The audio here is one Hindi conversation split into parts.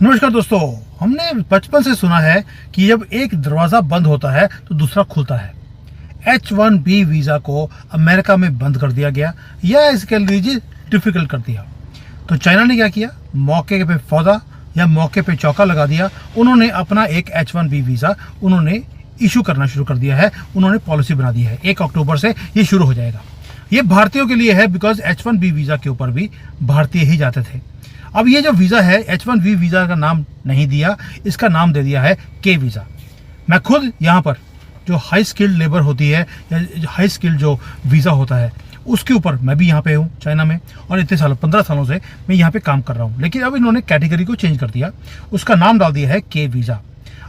नमस्कार दोस्तों, हमने बचपन से सुना है कि जब एक दरवाजा बंद होता है तो दूसरा खुलता है। H1B वीजा को अमेरिका में बंद कर दिया गया या इसके लिए डिफिकल्ट कर दिया। तो चाइना ने क्या किया, मौके पे फौजा या मौके पे चौका लगा दिया। उन्होंने अपना एक H1B वीजा उन्होंने इशू करना शुरू कर दिया है। उन्होंने पॉलिसी बना दी है 1 अक्टूबर से ये शुरू हो जाएगा। ये भारतीयों के लिए है बिकॉज H1B वीजा के ऊपर भी भारतीय ही जाते थे। अब ये जो वीज़ा है H1B वीज़ा का नाम नहीं दिया, इसका नाम दे दिया है के वीज़ा। मैं खुद यहाँ पर जो हाई स्किल्ड लेबर होती है या हाई स्किल्ड जो वीज़ा होता है उसके ऊपर मैं भी यहाँ पे हूँ चाइना में, और इतने सालों 15 सालों से मैं यहाँ पे काम कर रहा हूँ। लेकिन अब इन्होंने कैटेगरी को चेंज कर दिया, उसका नाम डाल दिया है के वीज़ा।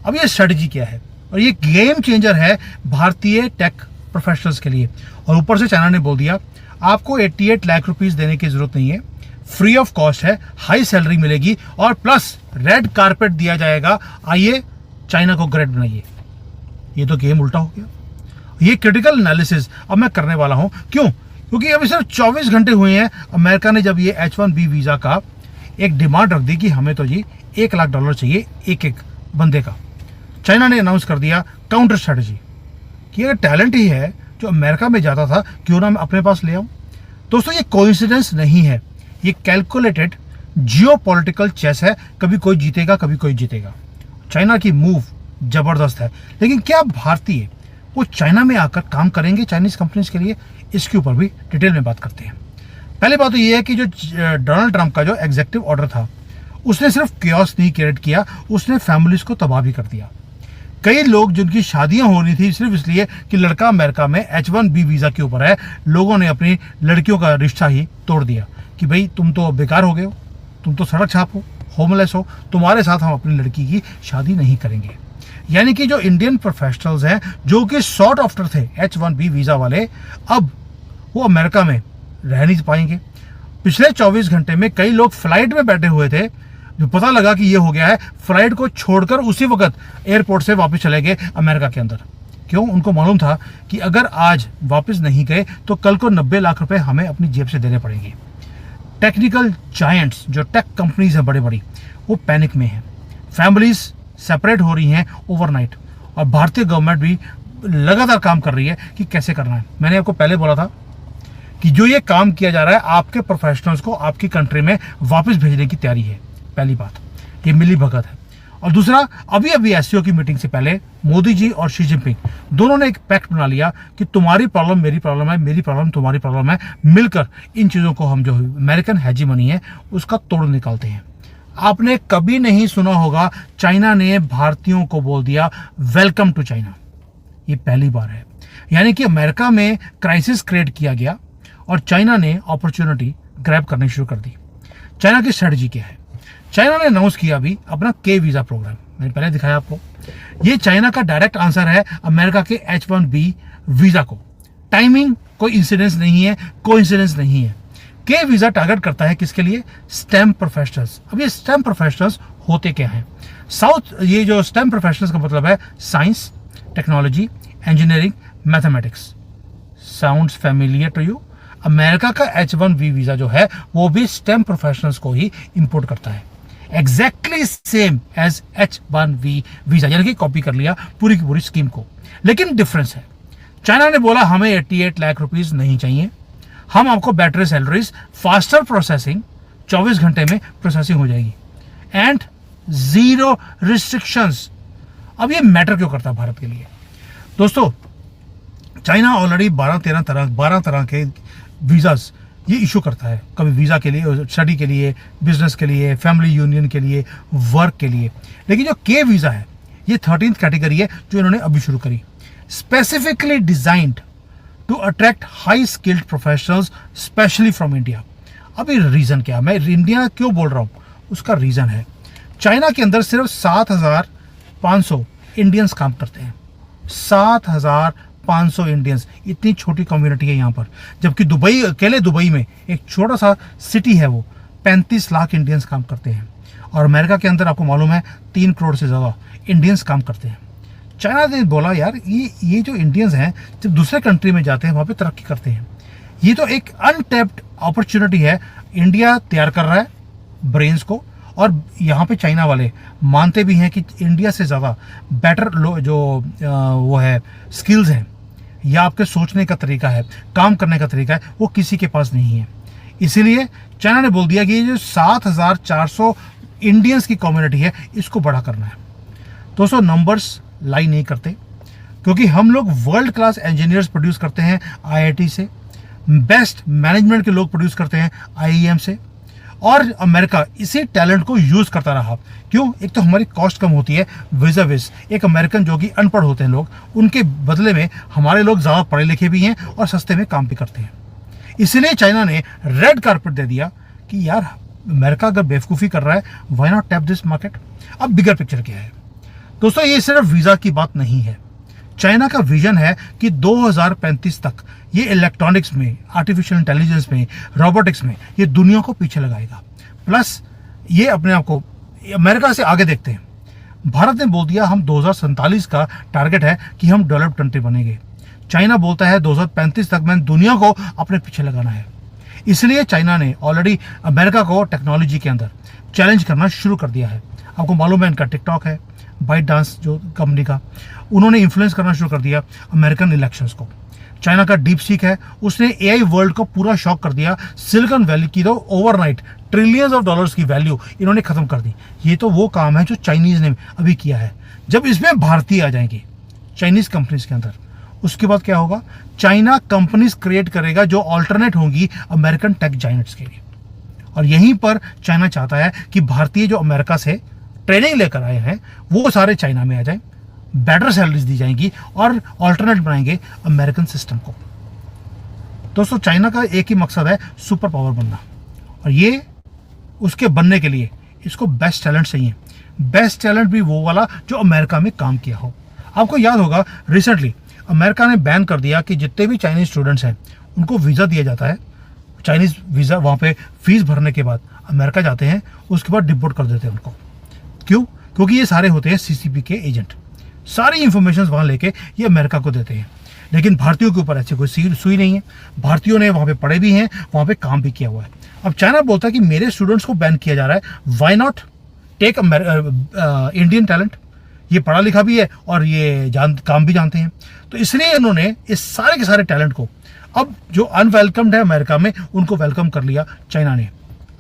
अब ये स्ट्रेटजी क्या है, और ये गेम चेंजर है भारतीय टेक प्रोफेशनल्स के लिए। और ऊपर से चाइना ने बोल दिया आपको 88 लाख रुपीज़ देने की ज़रूरत नहीं है, फ्री ऑफ कॉस्ट है, हाई सैलरी मिलेगी और प्लस रेड कारपेट दिया जाएगा, आइए चाइना को ग्रेट बनाइए। ये तो गेम उल्टा हो गया। ये क्रिटिकल एनालिसिस अब मैं करने वाला हूं। क्यों? क्योंकि अभी सिर्फ 24 घंटे हुए हैं अमेरिका ने जब ये H1B वीज़ा का एक डिमांड रख दी कि हमें तो जी $1 लाख चाहिए एक बंदे का। चाइना ने अनाउंस कर दिया काउंटर स्ट्रेटजी कि अगर टैलेंट ही है जो अमेरिका में जाता था, क्यों ना मैं अपने पास ले आऊं। दोस्तों, ये कोइंसिडेंस नहीं है, ये कैलकुलेटेड जियोपॉलिटिकल चेस है। कभी कोई जीतेगा, कभी कोई जीतेगा। चाइना की मूव जबरदस्त है, लेकिन क्या भारतीय वो चाइना में आकर काम करेंगे चाइनीज कंपनीज के लिए? इसके ऊपर भी डिटेल में बात करते हैं। पहली बात तो ये है कि जो डोनाल्ड ट्रंप का जो एग्जीक्यूटिव ऑर्डर था उसने सिर्फ केओस नहीं क्रिएट किया, उसने फैमिलीज को तबाह भी कर दिया। कई लोग जिनकी शादियां होनी थी सिर्फ इसलिए कि लड़का अमेरिका में H1B वीजा के ऊपर है, लोगों ने अपनी लड़कियों का रिश्ता ही तोड़ दिया कि भाई तुम तो बेकार हो गए हो, तुम तो सड़क छाप हो, होमलेस हो, तुम्हारे साथ हम अपनी लड़की की शादी नहीं करेंगे। यानी कि जो इंडियन प्रोफेशनल्स हैं जो कि सॉर्ट आफ्टर थे H1B वीज़ा वाले, अब वो अमेरिका में रह नहीं पाएंगे। पिछले 24 घंटे में कई लोग फ्लाइट में बैठे हुए थे, जो पता लगा कि ये हो गया है, फ्लाइट को छोड़कर उसी वक्त एयरपोर्ट से वापस चले गए अमेरिका के अंदर। क्यों? उनको मालूम था कि अगर आज वापस नहीं गए तो कल को 90 लाख रुपए हमें अपनी जेब से देने पड़ेंगे। टेक्निकल जायंट्स जो टेक कंपनीज हैं बड़ी बड़ी, वो पैनिक में हैं। फैमिलीज सेपरेट हो रही हैं ओवरनाइट, और भारतीय गवर्नमेंट भी लगातार काम कर रही है कि कैसे करना है। मैंने आपको पहले बोला था कि जो ये काम किया जा रहा है आपके प्रोफेशनल्स को आपकी कंट्री में वापस भेजने की तैयारी है। पहली बात, ये मिली भगत है। और दूसरा, अभी एससीओ की मीटिंग से पहले मोदी जी और शी जिनपिंग दोनों ने एक पैक्ट बना लिया कि तुम्हारी प्रॉब्लम मेरी प्रॉब्लम है, मेरी प्रॉब्लम तुम्हारी प्रॉब्लम है, मिलकर इन चीज़ों को हम जो अमेरिकन हेजीमनी है उसका तोड़ निकालते हैं। आपने कभी नहीं सुना होगा चाइना ने भारतीयों को बोल दिया वेलकम टू चाइना, ये पहली बार है। यानी कि अमेरिका में क्राइसिस क्रिएट किया गया और चाइना ने अपॉर्चुनिटी ग्रैब करनी शुरू कर दी। चाइना की स्ट्रेटजी क्या है? चाइना ने अनाउंस किया अभी अपना के वीज़ा प्रोग्राम, मैंने पहले दिखाया आपको। ये चाइना का डायरेक्ट आंसर है अमेरिका के H1B वीज़ा को। टाइमिंग कोई इंसिडेंस नहीं है, कोइंसिडेंस नहीं है। के वीज़ा टारगेट करता है किसके लिए? Stem professionals. अब ये स्टेम प्रोफेशनल्स होते क्या हैं? ये जो स्टेम प्रोफेशनल्स का मतलब है science, technology, engineering, mathematics. Sounds familiar to you? America का H1B वीज़ा जो है वो भी स्टेम प्रोफेशनल्स को ही इंपोर्ट करता है, exactly same as H1B visa, यानी कि कॉपी कर लिया पूरी की पूरी स्कीम को। लेकिन डिफरेंस है, चाइना ने बोला हमें 88 लाख रुपीज़ नहीं चाहिए, हम आपको बेटर सैलरीज, फास्टर प्रोसेसिंग, 24 घंटे में प्रोसेसिंग हो जाएगी एंड 0 रिस्ट्रिक्शंस। अब ये मैटर क्यों करता है भारत के लिए? दोस्तों, चाइना ऑलरेडी 12 तरह के वीज़ाज ये इशू करता है। कभी वीज़ा के लिए, स्टडी के लिए, बिजनेस के लिए, फैमिली यूनियन के लिए, वर्क के लिए। लेकिन जो के वीज़ा है ये 13th कैटेगरी है जो इन्होंने अभी शुरू करी, specifically designed to attract high skilled professionals specially from India. अभी रीज़न क्या, मैं इंडिया क्यों बोल रहा हूँ उसका रीज़न है, चाइना के अंदर सिर्फ 7,500 इंडियंस काम करते हैं। 7,500 इंडियंस, इतनी छोटी कम्युनिटी है यहाँ पर। जबकि दुबई, अकेले दुबई में एक छोटा सा सिटी है, वो 35 लाख इंडियंस काम करते हैं। और अमेरिका के अंदर आपको मालूम है 3 करोड़ से ज़्यादा इंडियंस काम करते हैं। चाइना ने बोला यार ये जो इंडियंस हैं जब दूसरे कंट्री में जाते हैं वहाँ पे तरक्की करते हैं। ये तो एक अनटैप्ड अपॉर्चुनिटी है। इंडिया तैयार कर रहा है ब्रेन्स को और यहाँ पे चाइना वाले मानते भी हैं कि इंडिया से ज़्यादा बेटर जो वो है स्किल्स हैं या आपके सोचने का तरीका है, काम करने का तरीका है, वो किसी के पास नहीं है। इसीलिए चाइना ने बोल दिया कि ये जो 7,400 इंडियंस की कम्युनिटी है इसको बड़ा करना है। दोस्तों नंबर्स लाई नहीं करते, क्योंकि हम लोग वर्ल्ड क्लास इंजीनियर्स प्रोड्यूस करते हैं आईआईटी से, बेस्ट मैनेजमेंट के लोग प्रोड्यूस करते हैं आईईएम से, और अमेरिका इसी टैलेंट को यूज़ करता रहा। क्यों? एक तो हमारी कॉस्ट कम होती है विज़ा विज़ एक अमेरिकन जो कि अनपढ़ होते हैं लोग, उनके बदले में हमारे लोग ज़्यादा पढ़े लिखे भी हैं और सस्ते में काम भी करते हैं। इसलिए चाइना ने रेड कारपेट दे दिया कि यार अमेरिका अगर बेवकूफ़ी कर रहा है, why not tap this market. अब बिगर पिक्चर क्या है दोस्तों? ये सिर्फ वीज़ा की बात नहीं है। चाइना का विजन है कि 2035 तक ये इलेक्ट्रॉनिक्स में, आर्टिफिशियल इंटेलिजेंस में, रोबोटिक्स में ये दुनिया को पीछे लगाएगा। प्लस ये अपने आप को अमेरिका से आगे देखते हैं। भारत ने बोल दिया हम 2047 का टारगेट है कि हम डेवलप्ड कंट्री बनेंगे। चाइना बोलता है 2035 तक मैंने दुनिया को अपने पीछे लगाना है। इसलिए चाइना ने ऑलरेडी अमेरिका को टेक्नोलॉजी के अंदर चैलेंज करना शुरू कर दिया है। आपको मालूम है इनका टिकटॉक है, बाइट डांस जो कंपनी का, उन्होंने इन्फ्लुएंस करना शुरू कर दिया अमेरिकन इलेक्शंस को। चाइना का डीप सीक है, उसने एआई वर्ल्ड को पूरा शॉक कर दिया। सिलिकॉन वैली की तो ओवरनाइट ट्रिलियंस ऑफ डॉलर्स की वैल्यू इन्होंने खत्म कर दी। ये तो वो काम है जो चाइनीज ने अभी किया है। जब इसमें भारतीय आ जाएंगे चाइनीज कंपनीज के अंदर, उसके बाद क्या होगा? चाइना कंपनीज क्रिएट करेगा जो ऑल्टरनेट होंगी अमेरिकन टेक जायंट्स के लिए। और यहीं पर चाइना चाहता है कि भारतीय जो अमेरिका से ट्रेनिंग लेकर आए हैं वो सारे चाइना में आ जाएं, बेटर सैलरीज दी जाएंगी और ऑल्टरनेट बनाएंगे अमेरिकन सिस्टम को। दोस्तों चाइना का एक ही मकसद है, सुपर पावर बनना, और ये उसके बनने के लिए इसको बेस्ट टैलेंट चाहिए। बेस्ट टैलेंट भी वो वाला जो अमेरिका में काम किया हो। आपको याद होगा रिसेंटली अमेरिका ने बैन कर दिया कि जितने भी चाइनीज स्टूडेंट्स हैं उनको वीज़ा दिया जाता है, चाइनीज़ वीज़ा, वहाँ पे फीस भरने के बाद अमेरिका जाते हैं, उसके बाद डिपोर्ट कर देते हैं उनको। क्यों? क्योंकि ये सारे होते हैं सीसीपी के एजेंट, सारी इंफॉर्मेशन वहाँ लेके ये अमेरिका को देते हैं। लेकिन भारतीयों के ऊपर ऐसी कोई सुई नहीं है। भारतीयों ने वहाँ पे पढ़े भी हैं, वहाँ पे काम भी किया हुआ है। अब चाइना बोलता है कि मेरे स्टूडेंट्स को बैन किया जा रहा है, why not take Indian talent. ये पढ़ा लिखा भी है और ये काम भी जानते हैं। तो इसलिए इन्होंने इस सारे के सारे टैलेंट को, अब जो अनवेलकम्ड है अमेरिका में, उनको वेलकम कर लिया चाइना ने।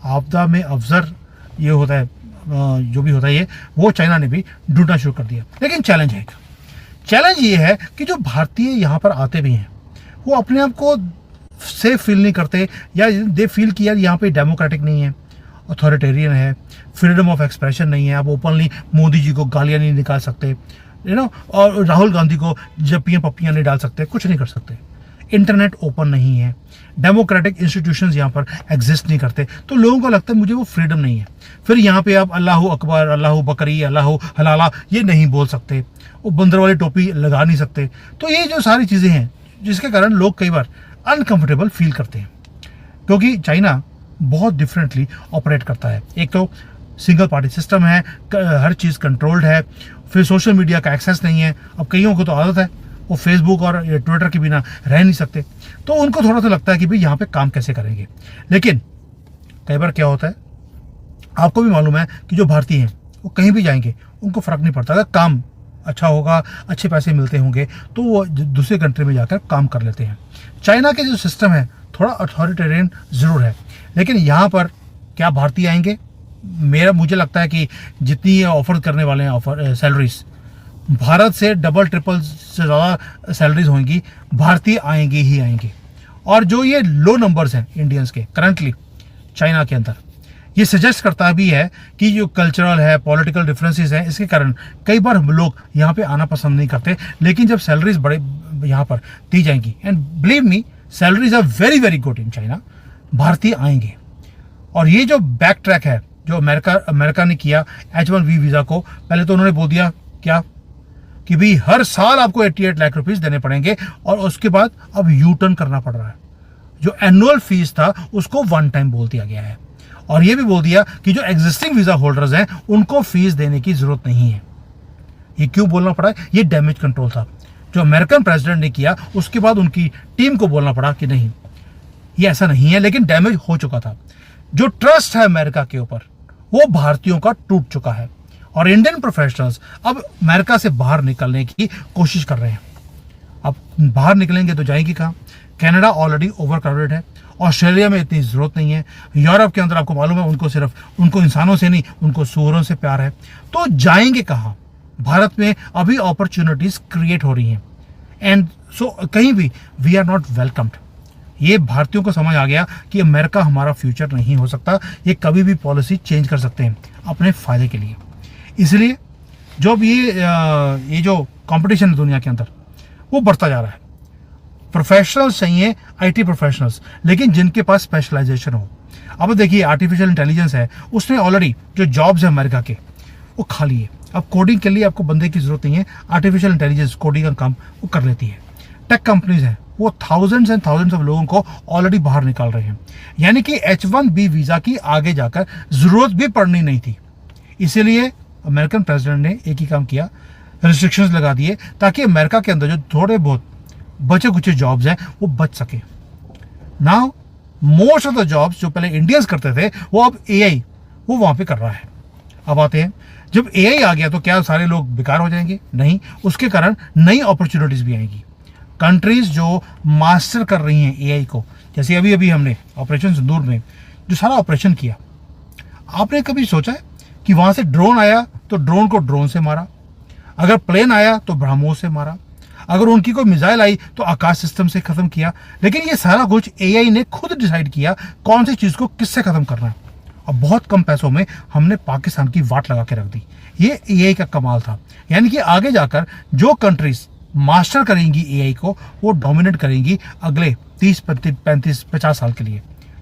आपदा में अफसर ये होता है, जो भी होता है ये, वो चाइना ने भी ढूंढना शुरू कर दिया। लेकिन चैलेंज है, चैलेंज ये है कि जो भारतीय यहाँ पर आते भी हैं वो अपने आप को सेफ फील नहीं करते, या दे फील कि यार यहाँ पे डेमोक्रेटिक नहीं है, अथॉरिटेरियन है, फ्रीडम ऑफ एक्सप्रेशन नहीं है। आप ओपनली मोदी जी को गालियाँ नहीं निकाल सकते, और राहुल गांधी को जप्पियाँ पप्पियाँ नहीं डाल सकते, कुछ नहीं कर सकते। इंटरनेट ओपन नहीं है, डेमोक्रेटिक इंस्टीट्यूशंस यहाँ पर एग्जिस्ट नहीं करते, तो लोगों को लगता है मुझे वो फ्रीडम नहीं है। फिर यहाँ पे आप अल्लाह अकबर, अल्लाह बकरी, अल्लाह हलाला ये नहीं बोल सकते, वो बंदर वाली टोपी लगा नहीं सकते। तो ये जो सारी चीज़ें हैं जिसके कारण लोग कई बार अनकंफर्टेबल फील करते हैं, क्योंकि चाइना बहुत डिफरेंटली ऑपरेट करता है। एक तो सिंगल पार्टी सिस्टम है, हर चीज़ कंट्रोल्ड है, फिर सोशल मीडिया का एक्सेस नहीं है। अब कईयों को तो आदत है, वो फेसबुक और ट्विटर के बिना रह नहीं सकते, तो उनको थोड़ा सा लगता है कि भाई यहाँ पे काम कैसे करेंगे। लेकिन कई बार क्या होता है, आपको भी मालूम है कि जो भारतीय हैं वो कहीं भी जाएंगे उनको फ़र्क नहीं पड़ता। अगर काम अच्छा होगा, अच्छे पैसे मिलते होंगे, तो वो दूसरे कंट्री में जाकर काम कर लेते हैं। चाइना के जो सिस्टम है थोड़ा अथॉरिटेरियन ज़रूर है, लेकिन यहाँ पर क्या भारतीय आएंगे? मुझे लगता है कि जितनी ऑफर करने वाले हैं ऑफर सैलरीज, भारत से डबल ट्रिपल से ज़्यादा सैलरीज होंगी, भारतीय आएंगे ही आएंगे। और जो ये लो नंबर्स हैं इंडियंस के करंटली चाइना के अंदर, ये सजेस्ट करता भी है कि जो कल्चरल है, पॉलिटिकल डिफरेंसेस हैं, इसके कारण कई बार लोग यहाँ पे आना पसंद नहीं करते। लेकिन जब सैलरीज बड़े यहाँ पर दी जाएंगी, and believe me salaries are very very good in China, भारतीय आएंगे। और ये जो बैक ट्रैक है जो अमेरिका ने किया H1B वीज़ा को, पहले तो उन्होंने बोल दिया क्या कि भाई हर साल आपको 88 लाख रुपीस देने पड़ेंगे, और उसके बाद अब यू टर्न करना पड़ रहा है। जो एनुअल फीस था उसको वन टाइम बोल दिया गया है, और ये भी बोल दिया कि जो एग्जिस्टिंग वीज़ा होल्डर्स हैं उनको फीस देने की ज़रूरत नहीं है। ये क्यों बोलना पड़ा? ये डैमेज कंट्रोल था जो अमेरिकन प्रेसिडेंट ने किया, उसके बाद उनकी टीम को बोलना पड़ा कि नहीं ये ऐसा नहीं है, लेकिन डैमेज हो चुका था। जो ट्रस्ट है अमेरिका के ऊपर वो भारतीयों का टूट चुका है और इंडियन प्रोफेशनल्स अब अमेरिका से बाहर निकलने की कोशिश कर रहे हैं। अब बाहर निकलेंगे तो जाएंगे कहाँ? कनाडा ऑलरेडी ओवर क्राउडेड है, ऑस्ट्रेलिया में इतनी ज़रूरत नहीं है, यूरोप के अंदर आपको मालूम है उनको इंसानों से नहीं, उनको सूअरों से प्यार है, तो जाएंगे कहाँ? भारत में अभी अपॉर्चुनिटीज़ क्रिएट हो रही हैं एंड सो कहीं भी वी आर नॉट वेलकम्ड। ये भारतीयों को समझ आ गया कि अमेरिका हमारा फ्यूचर नहीं हो सकता, ये कभी भी पॉलिसी चेंज कर सकते हैं अपने फ़ायदे के लिए। इसलिए जो अब ये जो कंपटीशन है दुनिया के अंदर वो बढ़ता जा रहा है। प्रोफेशनल्स चाहिए, आईटी प्रोफेशनल्स, लेकिन जिनके पास स्पेशलाइजेशन हो। अब देखिए आर्टिफिशियल इंटेलिजेंस है, उसने ऑलरेडी जो जॉब्स है अमेरिका के वो खा लिए। अब कोडिंग के लिए आपको बंदे की जरूरत नहीं है, आर्टिफिशियल इंटेलिजेंस कोडिंग का काम वो कर लेती है। टेक कंपनीज हैं, वो थाउजेंड्स एंड थाउजेंड्स ऑफ लोगों को ऑलरेडी बाहर निकाल रहे हैं, यानी कि H1B वीज़ा की आगे जाकर ज़रूरत भी पड़नी नहीं थी। इसीलिए अमेरिकन प्रेसिडेंट ने एक ही काम किया, रिस्ट्रिक्शंस लगा दिए ताकि अमेरिका के अंदर जो थोड़े बहुत बचे कुछ जॉब्स हैं वो बच सके। Now most of the jobs जो पहले इंडियंस करते थे वो अब AI वो वहाँ पे कर रहा है। अब आते हैं, जब AI आ गया तो क्या सारे लोग बेकार हो जाएंगे? नहीं, उसके कारण नई अपॉर्चुनिटीज़ भी आएंगी। कंट्रीज़ जो मास्टर कर रही हैं AI को, जैसे अभी अभी हमने ऑपरेशन सिंदूर में जो सारा ऑपरेशन किया, आपने कभी सोचा है कि वहाँ से ड्रोन आया तो ड्रोन को ड्रोन से मारा, अगर प्लेन आया तो ब्रह्मोस से मारा, अगर उनकी कोई मिसाइल आई तो आकाश सिस्टम से ख़त्म किया। लेकिन ये सारा कुछ AI ने खुद डिसाइड किया कौन सी चीज़ को किससे ख़त्म करना है, और बहुत कम पैसों में हमने पाकिस्तान की वाट लगा के रख दी। ये AI का कमाल था। यानी कि आगे जाकर जो कंट्रीज मास्टर करेंगी AI को वो डोमिनेट करेंगी अगले 30, 35, 50 साल के लिए।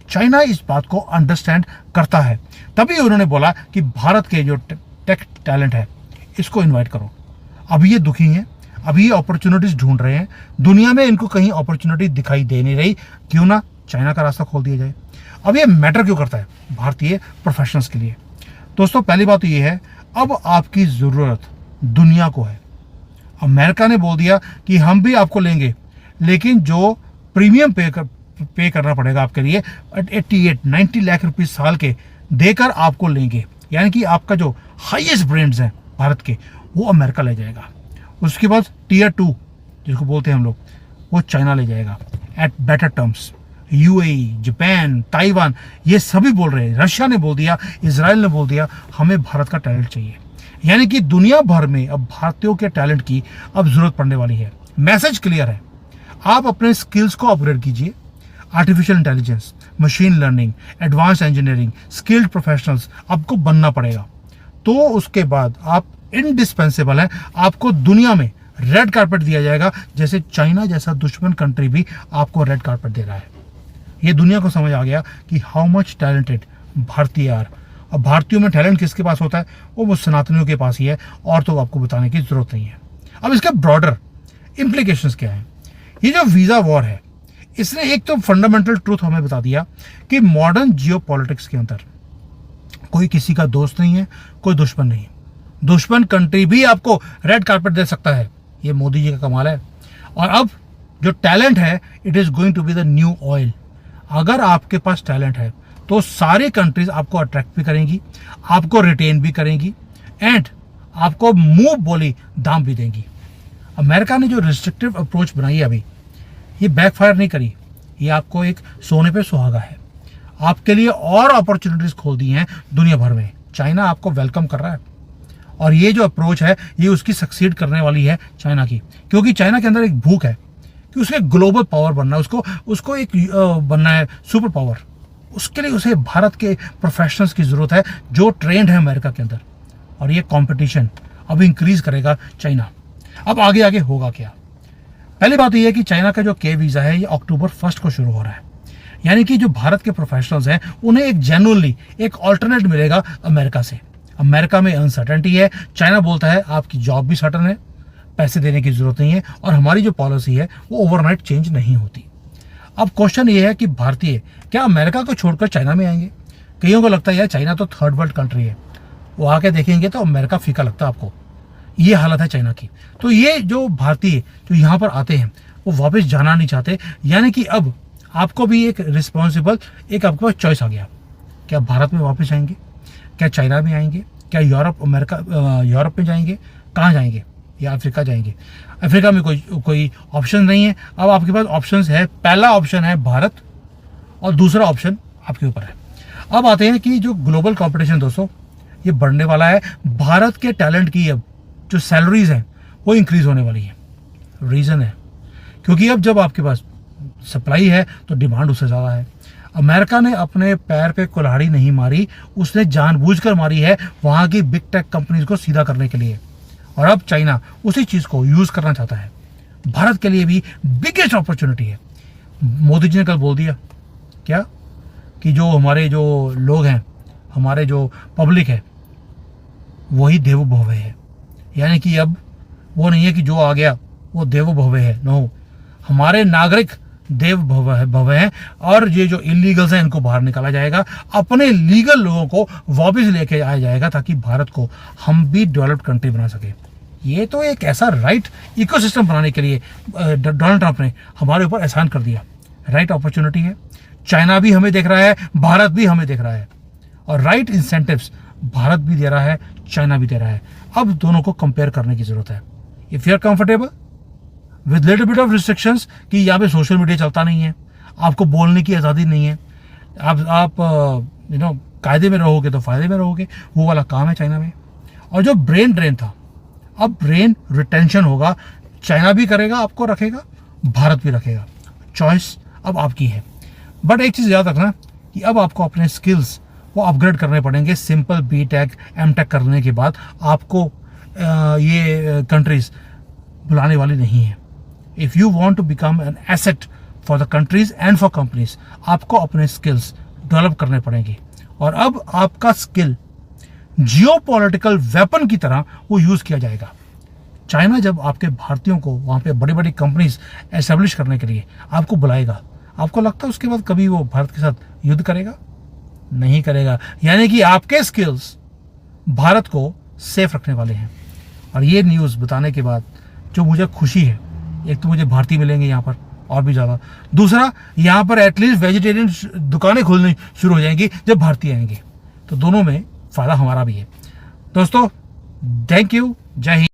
चाइना इस बात को अंडरस्टैंड करता है, तभी उन्होंने बोला कि भारत के जो टेक टैलेंट है इसको इन्वाइट करो। अभी ये दुखी हैं, अभी ये अपॉर्चुनिटीज़ ढूंढ रहे हैं, दुनिया में इनको कहीं अपॉर्चुनिटी दिखाई दे नहीं रही, क्यों ना चाइना का रास्ता खोल दिया जाए। अब ये मैटर क्यों करता है भारतीय प्रोफेशनल्स के लिए? दोस्तों पहली बात तो ये है, अब आपकी ज़रूरत दुनिया को है। अमेरिका ने बोल दिया कि हम भी आपको लेंगे, लेकिन जो प्रीमियम पे करना पड़ेगा आपके लिए 88-90 लाख रुपीस साल के देकर आपको लेंगे। यानी कि आपका जो हाईएस्ट ब्रांड्स हैं भारत के वो अमेरिका ले जाएगा। उसके बाद टियर 2 जिसको बोलते हैं हम लोग, वो चाइना ले जाएगा at better terms. UAE, Japan, Taiwan ये सभी बोल रहे हैं, रशिया ने बोल दिया, इजराइल ने बोल दिया हमें भारत का टैलेंट चाहिए। यानी कि दुनिया भर में अब भारतीयों के टैलेंट की अब जरूरत पड़ने वाली है। मैसेज क्लियर है, आप अपने स्किल्स को अपग्रेड कीजिए। Artificial intelligence, machine learning, advance engineering, skilled professionals आपको बनना पड़ेगा। तो उसके बाद आप इंडिस्पेंसेबल हैं, आपको दुनिया में रेड कारपेट दिया जाएगा, जैसे चाइना जैसा दुश्मन कंट्री भी आपको रेड कारपेट दे रहा है। ये दुनिया को समझ आ गया कि हाउ मच टैलेंटेड भारतीय आर। अब भारतीयों में टैलेंट किसके पास होता है? वो सनातनियों के पास ही है, और तो आपको बताने की जरूरत नहीं है। अब इसके ब्रॉडर इम्प्लीकेशंस क्या है? ये जो वीज़ा वॉर है इसने एक तो फंडामेंटल ट्रूथ हमें बता दिया कि मॉडर्न जियोपॉलिटिक्स के अंदर कोई किसी का दोस्त नहीं है, कोई दुश्मन नहीं है। दुश्मन कंट्री भी आपको रेड कारपेट दे सकता है, ये मोदी जी का कमाल है। और अब जो टैलेंट है it is going to be the new oil. अगर आपके पास टैलेंट है तो सारी कंट्रीज आपको अट्रैक्ट भी करेंगी, आपको रिटेन भी करेंगी एंड आपको मुंह बोली दाम भी देंगी। अमेरिका ने जो रिस्ट्रिक्टिव अप्रोच बनाई है अभी, ये बैकफायर नहीं करी, ये आपको एक सोने पे सुहागा है। आपके लिए और अपॉर्चुनिटीज खोल दी हैं दुनिया भर में। चाइना आपको वेलकम कर रहा है, और ये जो अप्रोच है ये उसकी सक्सीड करने वाली है चाइना की, क्योंकि चाइना के अंदर एक भूख है कि उसके ग्लोबल पावर बनना है, उसको एक बनना है सुपर पावर। उसके लिए उसे भारत के प्रोफेशनल्स की ज़रूरत है जो ट्रेंड है अमेरिका के अंदर, और ये कंपटीशन अब इंक्रीज करेगा चाइना। अब आगे आगे होगा क्या? पहली बात तो ये है कि चाइना का जो के वीज़ा है ये अक्टूबर 1 को शुरू हो रहा है। यानी कि जो भारत के प्रोफेशनल्स हैं उन्हें एक जेन्युइनली एक ऑल्टरनेट मिलेगा अमेरिका से। अमेरिका में अनसर्टेनिटी है, चाइना बोलता है आपकी जॉब भी सर्टन है, पैसे देने की जरूरत नहीं है, और हमारी जो पॉलिसी है वो ओवरनाइट चेंज नहीं होती। अब क्वेश्चन ये है कि भारतीय क्या अमेरिका को छोड़कर चाइना में आएंगे? कईयों को लगता है यार चाइना तो थर्ड वर्ल्ड कंट्री है, वो आके देखेंगे तो अमेरिका फीका लगता है आपको। ये हालत है चाइना की। तो ये जो भारतीय जो यहाँ पर आते हैं वो वापस जाना नहीं चाहते, यानी कि अब आपको भी एक रिस्पॉन्सिबल एक आपके पास चॉइस आ गया, क्या भारत में वापस आएंगे? क्या चाइना में आएंगे, क्या यूरोप में जाएंगे, कहाँ जाएंगे, या अफ्रीका जाएंगे? अफ्रीका में कोई ऑप्शन नहीं है। अब आपके पास ऑप्शन है, पहला ऑप्शन है भारत और दूसरा ऑप्शन आपके ऊपर है। अब आते हैं कि जो ग्लोबल कंपटीशन दोस्तों ये बढ़ने वाला है। भारत के टैलेंट की अब जो सैलरीज हैं वो इंक्रीज होने वाली है। रीज़न है क्योंकि अब जब आपके पास सप्लाई है तो डिमांड उससे ज़्यादा है। अमेरिका ने अपने पैर पे कुल्हाड़ी नहीं मारी, उसने जानबूझकर मारी है वहाँ की बिग टेक कंपनीज को सीधा करने के लिए। और अब चाइना उसी चीज़ को यूज़ करना चाहता है। भारत के लिए भी बिगेस्ट अपॉर्चुनिटी है। मोदी जी ने कल बोल दिया क्या कि जो हमारे जो लोग हैं, हमारे जो पब्लिक है वही देवो भव है। यानी कि अब वो नहीं है कि जो आ गया वो देवो भव है, नो, हमारे नागरिक देव भव है। और ये जो इलीगल्स हैं इनको बाहर निकाला जाएगा, अपने लीगल लोगों को वापस लेके आया जाएगा ताकि भारत को हम भी डेवलप्ड कंट्री बना सके। ये तो एक ऐसा राइट इकोसिस्टम बनाने के लिए डोनाल्ड ट्रंप ने हमारे ऊपर एहसान कर दिया। राइट अपॉर्चुनिटी है, चाइना भी हमें देख रहा है, भारत भी हमें देख रहा है, और राइट इंसेंटिव्स भारत भी दे रहा है, चाइना भी दे रहा है। अब दोनों को कंपेयर करने की जरूरत है। If you are comfortable with little bit of restrictions कि यहाँ पे सोशल मीडिया चलता नहीं है, आपको बोलने की आज़ादी नहीं है, आप कायदे में रहोगे तो फायदे में रहोगे, वो वाला काम है चाइना में। और जो ब्रेन ड्रेन था, अब ब्रेन रिटेंशन होगा, चाइना भी करेगा, आपको रखेगा, भारत भी रखेगा। चॉइस अब आपकी है। बट एक चीज़ याद रखना कि अब आपको अपने स्किल्स वो अपग्रेड करने पड़ेंगे। सिंपल BTech MTech करने के बाद आपको ये कंट्रीज बुलाने वाली नहीं है। If you want to become an asset for the countries and for companies, आपको अपने स्किल्स डेवलप करने पड़ेंगे। और अब आपका स्किल जियोपॉलिटिकल वेपन की तरह वो यूज़ किया जाएगा। चाइना जब आपके भारतीयों को वहाँ पे बड़ी बड़ी कंपनीज एस्टेब्लिश करने के लिए आपको बुलाएगा, आपको लगता है उसके बाद कभी वो भारत के साथ युद्ध करेगा? नहीं करेगा। यानी कि आपके स्किल्स भारत को सेफ रखने वाले हैं। और ये न्यूज़ बताने के बाद जो मुझे खुशी है, एक तो मुझे भारतीय मिलेंगे यहाँ पर और भी ज़्यादा, दूसरा यहाँ पर एटलीस्ट वेजिटेरियन दुकानें खुलनी शुरू हो जाएंगी जब भारतीय आएंगे, तो दोनों में फ़ायदा हमारा भी है। दोस्तों थैंक यू, जय हिंद।